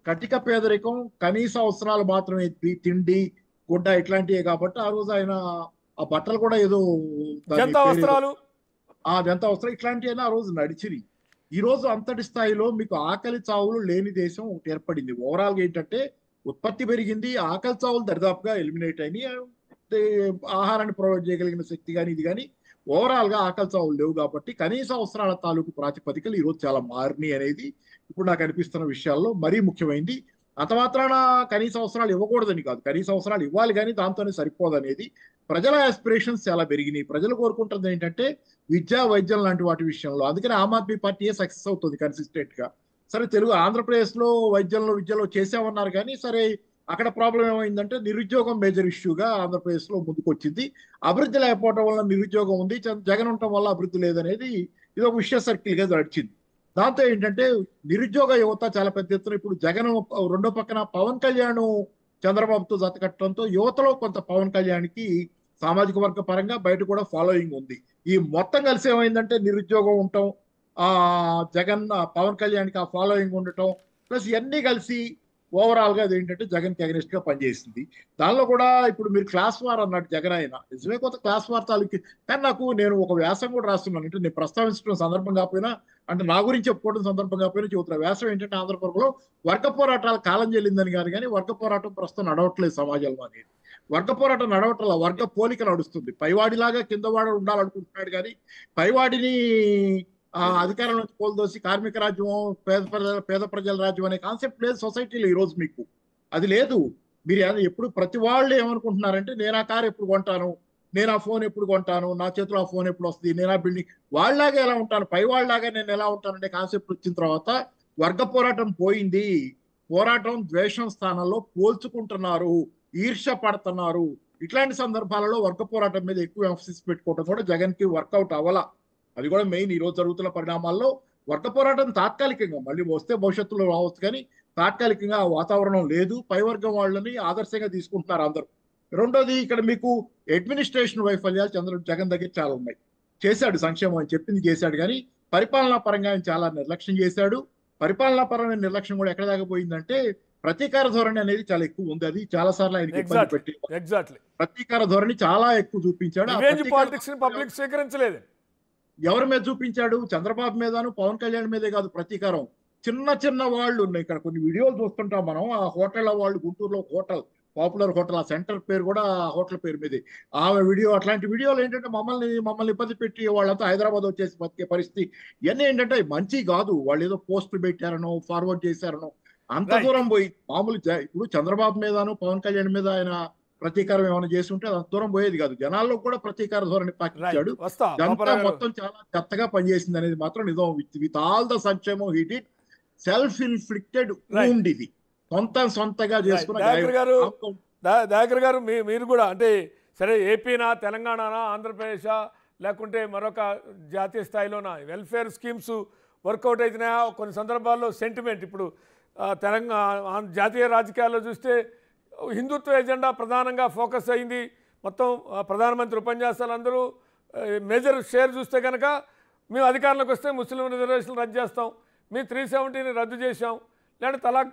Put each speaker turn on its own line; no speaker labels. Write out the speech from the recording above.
కటిక పేదరికం, కనీస అవసరాలు మాత్రమే తిండి, గుడ్డ ఇట్లాంటివే కాబట్టి ఆ రోజు ఆయన ఆ బట్టలు కూడా ఏదో దాని
జంతా
పేరేదో
వస్త్రాలు.
అదంతా అవసరం ఇట్లాంటివైనా ఆ రోజు నడిచిరి. ఈ రోజు అంతటి స్థాయిలో మీకు ఆకలి చావులు లేని దేశం ఒకటి ఏర్పడింది. ఓవరాల్ గా ఏంటంటే ఉత్పత్తి పెరిగింది, ఆకలి చావులు దరిదాపుగా ఎలిమినేట్ అయినాయి. అంటే ఆహారాన్ని ప్రొవైడ్ చేయగలిగిన శక్తి కానీ ఇది కానీ ఓవరాల్ గా ఆకలి చావులు లేవు కాబట్టి కనీస అవసరాల తాలూకు ప్రాతిపదికలు ఈ రోజు చాలా మారినాయి అనేది ఇప్పుడు నాకు అనిపిస్తున్న విషయాల్లో మరీ ముఖ్యమైనది. అంత మాత్రాన కనీస అవసరాలు ఇవ్వకూడదని కాదు, కనీస అవసరాలు ఇవ్వాలి కానీ దాంతోనే సరిపోదనేది. ప్రజల ఆస్పిరేషన్స్ చాలా పెరిగినాయి. ప్రజలు కోరుకుంటుంది ఏంటంటే విద్యా వైద్యం లాంటి వాటి విషయంలో. అందుకని ఆమ్ ఆద్మీ పార్టీయే సక్సెస్ అవుతుంది కన్సిస్టెంట్ గా. సరే తెలుగు ఆంధ్రప్రదేశ్ లో వైద్యంలో విద్యలో చేసామన్నారు కానీ సరే అక్కడ ప్రాబ్లం ఏమైందంటే నిరుద్యోగం మేజర్ ఇష్యూగా ఆంధ్రప్రదేశ్ లో ముందుకు వచ్చింది. అభివృద్ధి లేకపోవడం వల్ల నిరుద్యోగం ఉంది, జగన్ ఉండటం వల్ల అభివృద్ధి లేదనేది ఇది ఒక విషయ సర్కిల్ గా నడిచింది. దాంతో ఏంటంటే నిరుద్యోగ యువత చాలా పెద్ద ఎత్తున ఇప్పుడు జగన్ రెండో పక్కన పవన్ కళ్యాణ్ చంద్రబాబుతో జతకట్టడంతో యువతలో కొంత పవన్ కళ్యాణ్కి సామాజిక వర్గ పరంగా బయట కూడా ఫాలోయింగ్ ఉంది. ఈ మొత్తం కలిసి ఏమైందంటే నిరుద్యోగం ఉండటం, ఆ జగన్ పవన్ కళ్యాణ్కి ఆ ఫాలోయింగ్ ఉండటం ప్లస్ ఇవన్నీ కలిసి ఓవరాల్ గా అదేంటంటే జగన్ కి అగెనిస్ట్ గా పనిచేసింది. దానిలో కూడా ఇప్పుడు మీరు క్లాస్ వార్ అన్నట్టు జగన్ అయినా నిజమే కొంత క్లాస్ వార్ తాలూకి. కానీ నేను ఒక వ్యాసం కూడా రాస్తున్నాను, అంటే నేను ప్రస్తావించడం సందర్భం కాకపోయినా, అంటే నా గురించి చెప్పుకోవడం సందర్భం కాకపోయినా చెబుతున్నా. వ్యాసం ఏంటంటే ఆంధ్రప్రదేశ్లో వర్గ పోరాటాలు కాలం చెల్లిందని కాదు కానీ వర్గ పోరాటం ప్రస్తుతం నడవట్లేదు సమాజంలో అనేది. వర్గ పోరాటం నడవట్ల, వర్గ పోలిక నడుస్తుంది. పైవాడిలాగా కిందవాడు ఉండాలనుకుంటున్నాడు కానీ పైవాడిని అధికారం నుంచి కోల్దోసి కార్మిక రాజ్యం, పేద ప్రజల రాజ్యం అనే కాన్సెప్ట్ లేదు సొసైటీలో ఈ రోజు. మీకు అది లేదు. మీరు ఎప్పుడు ప్రతి వాళ్ళు ఏమనుకుంటున్నారంటే నేను ఆ కారు ఎప్పుడు కొంటాను, నేను ఆ ఫోన్ ఎప్పుడు కొంటాను, నా చేతిలో ఆ ఫోన్ ఎప్పుడు వస్తుంది, నేను ఆ బిల్డింగ్ వాళ్ళలాగా ఎలా ఉంటాను, పై వాళ్ళలాగా నేను ఎలా ఉంటాను అనే కాన్సెప్ట్ వచ్చిన తర్వాత వర్గ పోరాటం పోయింది. పోరాటం ద్వేషం స్థానంలో పోల్చుకుంటున్నారు, ఈర్ష్య పడుతున్నారు. ఇట్లాంటి సందర్భాలలో వర్గ పోరాటం మీద ఎక్కువ ఎంఫసిస్ పెట్టుకోవడం కూడా జగన్ కి వర్కౌట్ అవ్వాల. అది కూడా మెయిన్. ఈ రోజు జరుగుతున్న పరిణామాల్లో వర్గ పోరాటం తాత్కాలికంగా మళ్ళీ వస్తే భవిష్యత్తులో రావచ్చు కానీ తాత్కాలికంగా ఆ వాతావరణం లేదు. పై వర్గం వాళ్ళని ఆదర్శంగా తీసుకుంటున్నారు అందరూ. రెండోది ఇక్కడ మీకు అడ్మినిస్ట్రేషన్ వైఫల్యాలు జగన్ దగ్గర చాలా ఉన్నాయి. చేశాడు సంక్షేమం అని చెప్పింది చేశాడు కానీ పరిపాలనా పరంగా ఆయన చాలా నిర్లక్ష్యం చేశాడు. పరిపాలనా పరమైన నిర్లక్ష్యం కూడా ఎక్కడ దాకా పోయిందంటే ప్రతీకార ధోరణి అనేది చాలా ఎక్కువ ఉంది. అది చాలా సార్లు ఆయనకి ఇబ్బంది పెట్టి ప్రతీకార ధోరణి చాలా ఎక్కువ చూపించాడు.
పబ్లిక్ స్వీకరించలేదు.
ఎవరి మీద చూపించాడు? చంద్రబాబు మీదను పవన్ కళ్యాణ్ మీదే కాదు ప్రతీకారం. చిన్న చిన్న వాళ్ళు ఉన్నాయి. ఇక్కడ కొన్ని వీడియోలు చూస్తుంటాం మనం. ఆ హోటల్ వాళ్ళు గుంటూరులో హోటల్, పాపులర్ హోటల్, ఆ సెంటర్ పేరు కూడా హోటల్ పేరు మీదే. ఆమె వీడియో, అట్లాంటి వీడియోలు ఏంటంటే మమ్మల్ని ఇబ్బంది పెట్టి వాళ్ళంతా హైదరాబాద్ వచ్చేసి బతికే పరిస్థితి. ఇవన్నీ ఏంటంటే మంచి కాదు. వాళ్ళు ఏదో పోస్టులు పెట్టారనో ఫార్వర్డ్ చేశారనో అంత దూరం పోయి మామూలు ఇప్పుడు చంద్రబాబు మీదను పవన్ కళ్యాణ్ మీద ఆయన ప్రతీకారం ఏమైనా చేసి ఉంటే అది దూరం పోయేది కాదు. జనాల్లో కూడా ప్రతీకార ధోరణి పాకించాడు. జనతా మొత్తం చాలా చెత్తగా పనిచేసింది అనేది మాత్రం నిజం. విత్ ఆల్ ద సంక్షేమం he did self inflicted wound ఇది. సొంతగా చేసుకున్న.
దయాకర్ గారు మీరు కూడా అంటే సరే ఏపీనా, తెలంగాణనా, ఆంధ్రప్రదేశా, లేకుంటే మరొక జాతీయ స్థాయిలోనా వెల్ఫేర్ స్కీమ్స్ వర్కౌట్ అవుతున్నాయా? కొన్ని సందర్భాల్లో సెంటిమెంట్ ఇప్పుడు తెలంగాణ జాతీయ రాజకీయాల్లో చూస్తే హిందుత్వ ఎజెండా ప్రధానంగా ఫోకస్ అయింది. మొత్తం ప్రధానమంత్రి ఉపన్యాసాలు అందరూ మేజర్ షేర్ చూస్తే కనుక మేము అధికారంలోకి వస్తే ముస్లిం రిజర్వేషన్లు రద్దు చేస్తాం, మీ 370ని రద్దు చేసాం, లేదంటే తలాక్